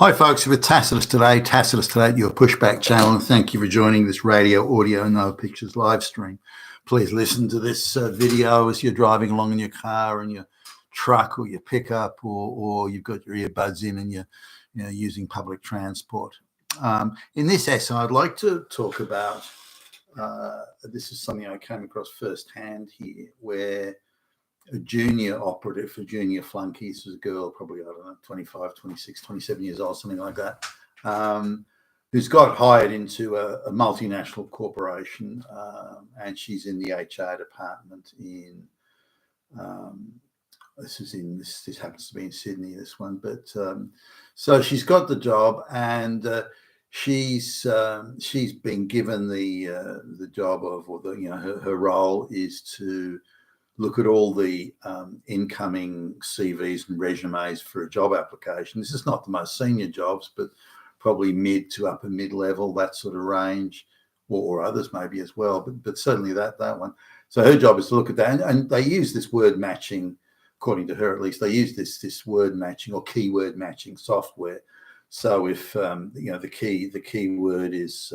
Hi folks, with Tacitus Today, your pushback channel, and thank you for joining this radio, audio, no pictures live stream. Please listen to this video as you're driving along in your car and your truck or your pickup, or you've got your earbuds in and you're using public transport. In this essay, I'd like to talk about, this is something I came across firsthand here, where a junior operative for junior flunkies was a girl, probably, I don't know, 25, 26, 27 years old, something like that, who's got hired into a multinational corporation, and she's in the HR department in, this happens to be in Sydney, this one, but so she's got the job, and she's been given the job of, or her role is to look at all the incoming CVs and resumes for a job application. This is not the most senior jobs, but probably mid to upper mid-level, that sort of range, or others maybe as well, but certainly that one. So her job is to look at that, and they use this word matching, according to her at least, they use this word matching or keyword matching software. So if the keyword is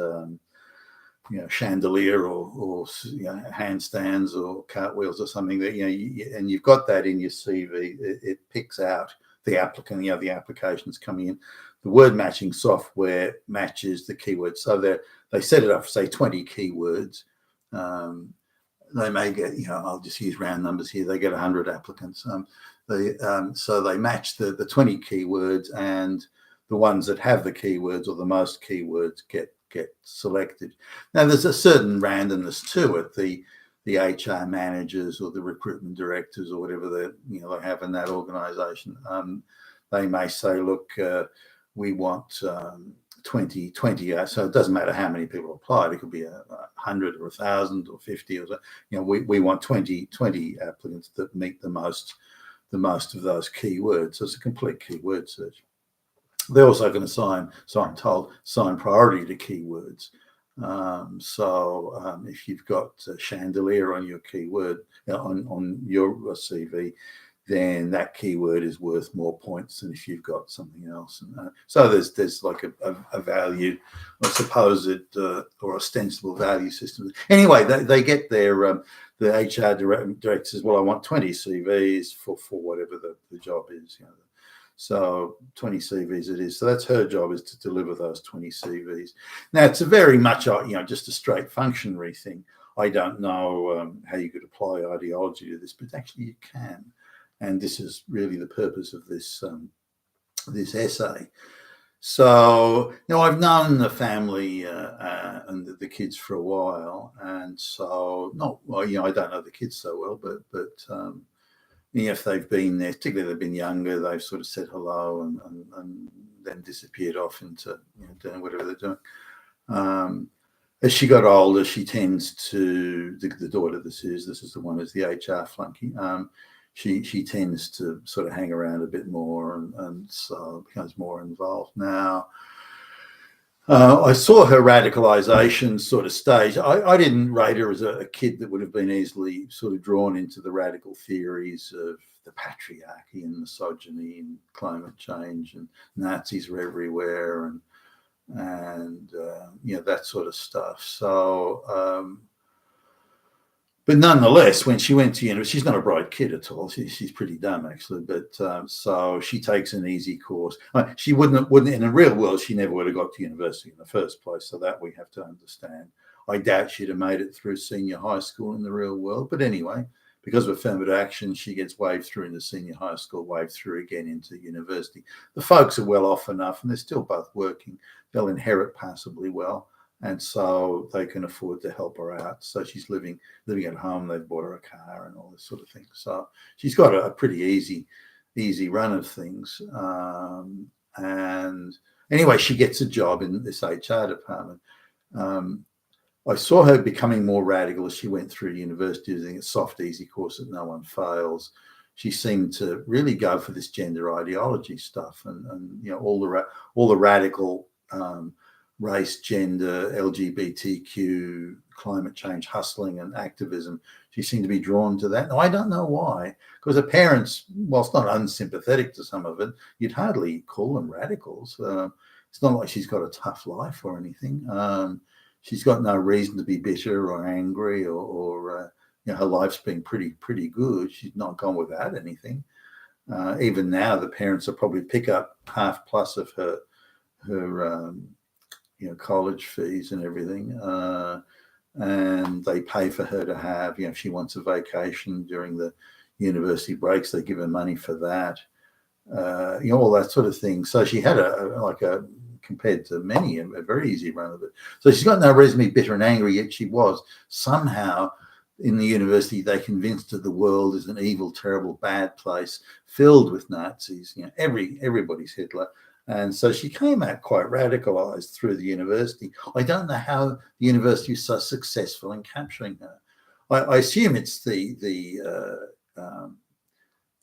chandelier or handstands or cartwheels or something, that and you've got that in your CV, it picks out the applicant. The applications coming in. The word matching software matches the keywords. So they set it up for, say, 20 keywords. They may get, I'll just use round numbers here. They get 100 applicants. So they match the 20 keywords, and the ones that have the keywords or the most keywords get selected. Now, there's a certain randomness to it. The HR managers or the recruitment directors or whatever they have in that organization, they may say, look, we want 20, so it doesn't matter how many people applied. It could be 100 or 1,000 or 50 or so. We want 20 applicants that meet the most of those keywords. So it's a complete keyword search. They're also going to sign priority to keywords. So if you've got chandelier on your keyword, on your CV, then that keyword is worth more points than if you've got something else. And so there's like a value, a supposed or ostensible value system. Anyway, they get their the HR director says, well, I want 20 CVs for whatever the job is. So 20 CVs it is. So that's her job, is to deliver those 20 CVs. Now, it's a very much, just a straight functionary thing. I don't know how you could apply ideology to this, but actually you can. And this is really the purpose of this this essay. So, I've known the family and the kids for a while. And so, I don't know the kids so well, but if they've been there, particularly they've been younger, they've sort of said hello and then disappeared off into doing whatever they're doing. As she got older, she tends to, the daughter this is the one who's the HR flunky. She tends to sort of hang around a bit more and so becomes more involved. Now, I saw her radicalization sort of stage. I didn't rate her as a kid that would have been easily sort of drawn into the radical theories of the patriarchy and misogyny and climate change and Nazis were everywhere and that sort of stuff. So, but nonetheless, when she went to university, she's not a bright kid at all. She's pretty dumb, actually. But so she takes an easy course. She wouldn't in the real world. She never would have got to university in the first place. So that we have to understand. I doubt she'd have made it through senior high school in the real world. But anyway, because of affirmative action, she gets waved through into senior high school, waved through again into university. The folks are well off enough, and they're still both working. They'll inherit passably well. And so they can afford to help her out. So she's living at home. They've bought her a car and all this sort of thing. So she's got a pretty easy run of things. And anyway, she gets a job in this HR department. I saw her becoming more radical as she went through university, using a soft, easy course that no one fails. She seemed to really go for this gender ideology stuff and all the radical race, gender, LGBTQ, climate change, hustling and activism. She seemed to be drawn to that. Now, I don't know why, because her parents, whilst not unsympathetic to some of it, you'd hardly call them radicals. It's not like she's got a tough life or anything. She's got no reason to be bitter or angry, or her life's been pretty good. She's not gone without anything. Even now, the parents will probably pick up half plus of her college fees and everything, and they pay for her to have, if she wants a vacation during the university breaks, they give her money for that, all that sort of thing. So she had compared to many, a very easy run of it. So she's got no reason to be bitter and angry, yet she was somehow in the university, they convinced her the world is an evil, terrible, bad place filled with Nazis. Everybody's Hitler. And so she came out quite radicalized through the university. I don't know how the university is so successful in capturing her. I assume it's a low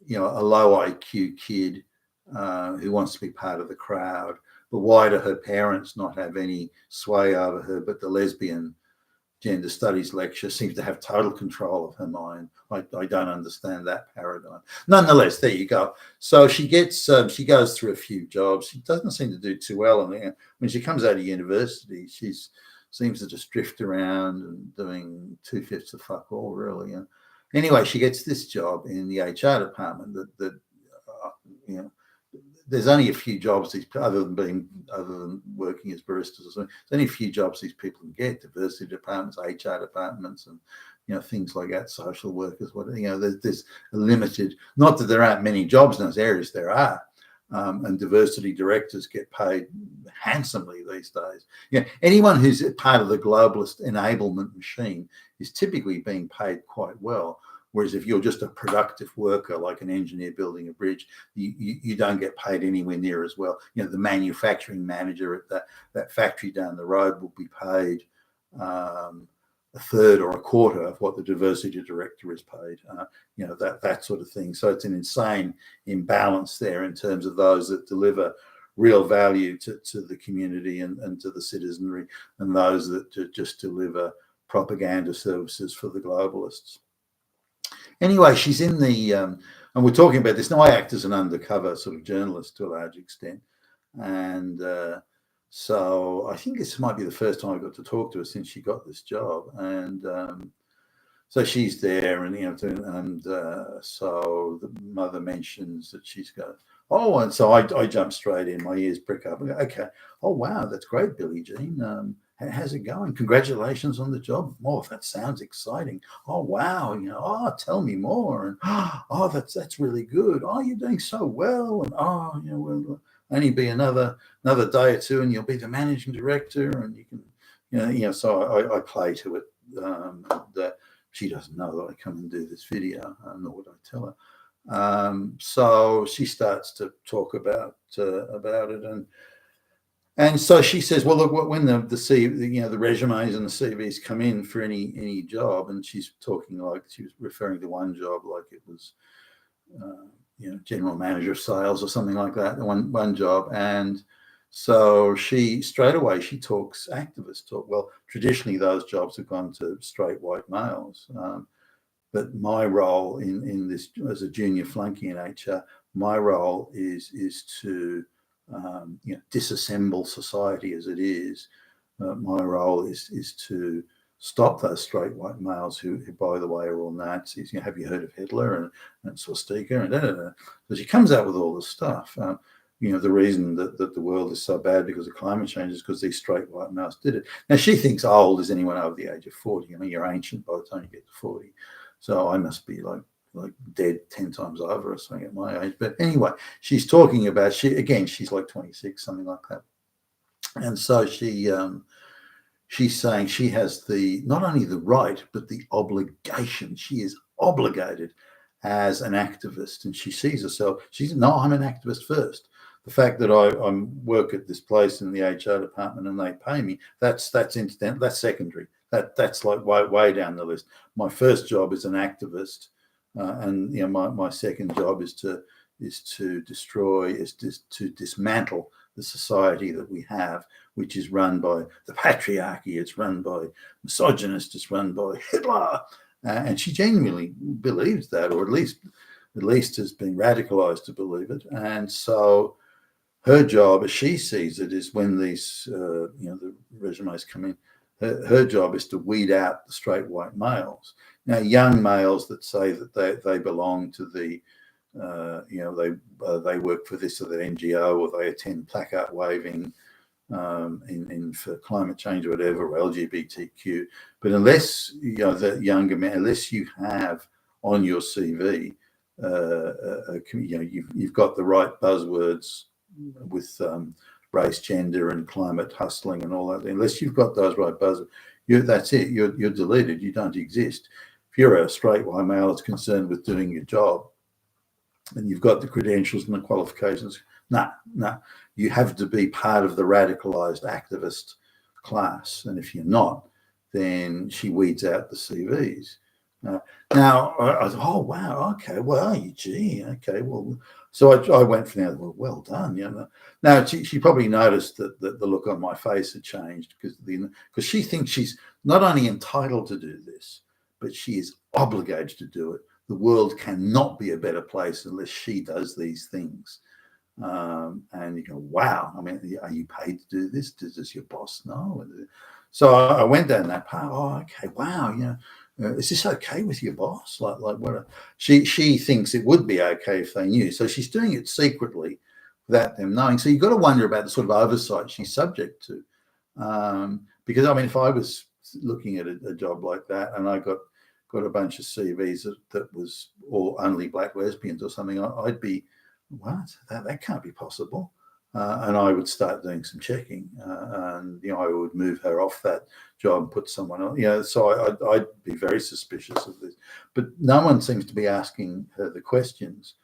IQ kid who wants to be part of the crowd. But why do her parents not have any sway over her? But the lesbian gender studies lecturer seems to have total control of her mind. I don't understand that paradigm. Nonetheless, there you go. So she goes through a few jobs. She doesn't seem to do too well. And when she comes out of university, she seems to just drift around and doing 2/5 of fuck all, really. Anyway, she gets this job in the HR department that there's only a few jobs other than working as baristas or something. There's only a few jobs these people can get: diversity departments, HR departments, and things like that, social workers. There's a limited. Not that there aren't many jobs in those areas. There are, and diversity directors get paid handsomely these days. Anyone who's part of the globalist enablement machine is typically being paid quite well. Whereas if you're just a productive worker, like an engineer building a bridge, you don't get paid anywhere near as well. The manufacturing manager at that factory down the road will be paid a third or a quarter of what the diversity director is paid. That sort of thing. So it's an insane imbalance there in terms of those that deliver real value to the community and to the citizenry, and those that just deliver propaganda services for the globalists. Anyway, she's in the, and we're talking about this now. I act as an undercover sort of journalist to a large extent, and so I think this might be the first time I got to talk to her since she got this job. And so she's there, and so the mother mentions that she's got. Oh, and so I jump straight in. My ears prick up. I go, okay. Oh, wow, that's great, Billie Jean. How's it going? Congratulations on the job. Oh, that sounds exciting. Oh, wow. Oh, tell me more. And oh, that's really good. Oh, you're doing so well. And we'll only be another day or two, and you'll be the managing director, and you can, So I play to it. That she doesn't know that I come and do this video, nor would I tell her. So she starts to talk about it, and so she says, well, look, when the resumes and the CVs come in for any job, and she's talking like she was referring to one job like it was, general manager of sales or something like that, one job. And so straight away she talks activist talk. Well, traditionally those jobs have gone to straight white males. But my role in this as a junior flunky in HR, my role is to disassemble society as it is. My role is to stop those straight white males who by the way, are all Nazis. Have you heard of Hitler and Swastika and da, da, da. So she comes out with all this stuff. The reason that the world is so bad because of climate change is because these straight white males did it. Now, she thinks old is anyone over the age of 40. You're ancient by the time you get to 40. So I must be like dead 10 times over or something at my age. But anyway, she's talking about, she's like 26, something like that. And so she's saying she has not only the right, but the obligation. She is obligated as an activist. And she sees herself, no, I'm an activist first. The fact that I work at this place in the HR department and they pay me, that's incidental, that's secondary. That's like way down the list. My first job is an activist. And my second job is is to destroy, to dismantle the society that we have, which is run by the patriarchy, it's run by misogynists, it's run by Hitler. And she genuinely believes that, or at least has been radicalized to believe it. And so her job, as she sees it, is when these, the resumes come in, her job is to weed out the straight white males. Now, young males that say that they belong to the, they work for this or that NGO, or they attend placard waving for climate change or whatever, or LGBTQ. But unless the younger man, unless you have on your CV, you've got the right buzzwords with race, gender, and climate hustling and all that. Unless you've got those right buzzwords, that's it. You're deleted. You don't exist. If you're a straight white male that's concerned with doing your job, and you've got the credentials and the qualifications, you have to be part of the radicalized activist class. And if you're not, then she weeds out the CVs. Now, I thought, oh, wow, okay, well, gee, okay, well, so I went from there, well done. Now, she probably noticed that the look on my face had changed because she thinks she's not only entitled to do this, but she is obligated to do it. The world cannot be a better place unless she does these things. And you go, wow, I mean, are you paid to do this? Does your boss know? So I went down that path. Oh, okay, wow, is this okay with your boss? Like what? She thinks it would be okay if they knew. So she's doing it secretly without them knowing. So you've got to wonder about the sort of oversight she's subject to. Because I mean, if I was looking at a job like that and I got a bunch of CVs that was all only black lesbians or something, I'd be, what? That can't be possible. And I would start doing some checking, and I would move her off that job and put someone else. So I'd be very suspicious of this. But no one seems to be asking her the questions,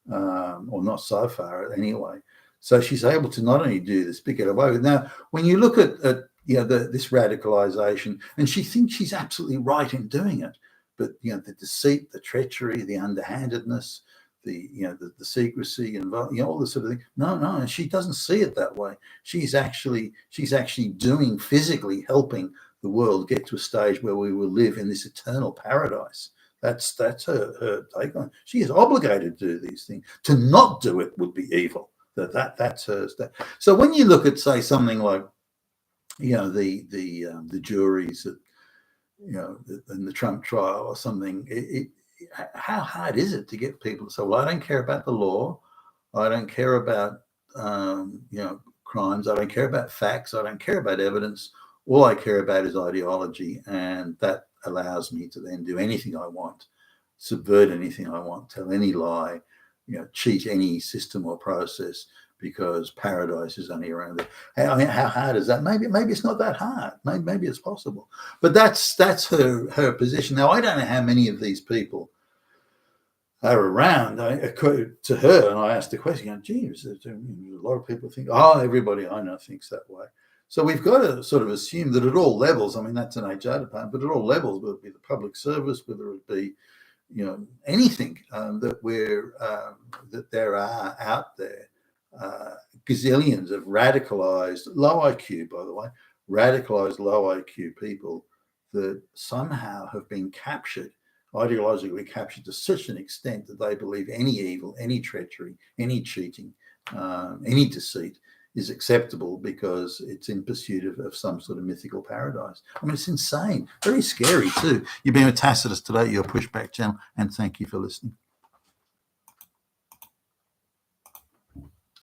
or not so far anyway. So she's able to not only do this, but get away with it. Now, when you look at this radicalization, and she thinks she's absolutely right in doing it, but the deceit, the treachery, the underhandedness, the secrecy and all this sort of thing. No, she doesn't see it that way. She's actually doing, physically helping the world get to a stage where we will live in this eternal paradise. That's her take on it. She is obligated to do these things. To not do it would be evil. That's hers. So when you look at, say, something like the juries at in the Trump trial or something, how hard is it to get people to say, well, I don't care about the law, I don't care about crimes, I don't care about facts, I don't care about evidence, all I care about is ideology, and that allows me to then do anything I want, subvert anything I want, tell any lie, cheat any system or process, because paradise is only around there. I mean, how hard is that? Maybe it's not that hard. Maybe it's possible. But that's her position. Now, I don't know how many of these people are around. To her, and I asked the question, geez, a lot of people think, everybody I know thinks that way. So we've got to sort of assume that at all levels, I mean, that's an HR department, but at all levels, whether it be the public service, whether it be anything that there are out there, gazillions of radicalized, low IQ, by the way, radicalized low IQ people that somehow have been captured, ideologically captured to such an extent that they believe any evil, any treachery, any cheating, any deceit is acceptable because it's in pursuit of some sort of mythical paradise. I mean, it's insane, very scary too. You've been with Tacitus today, your Pushback channel, and thank you for listening.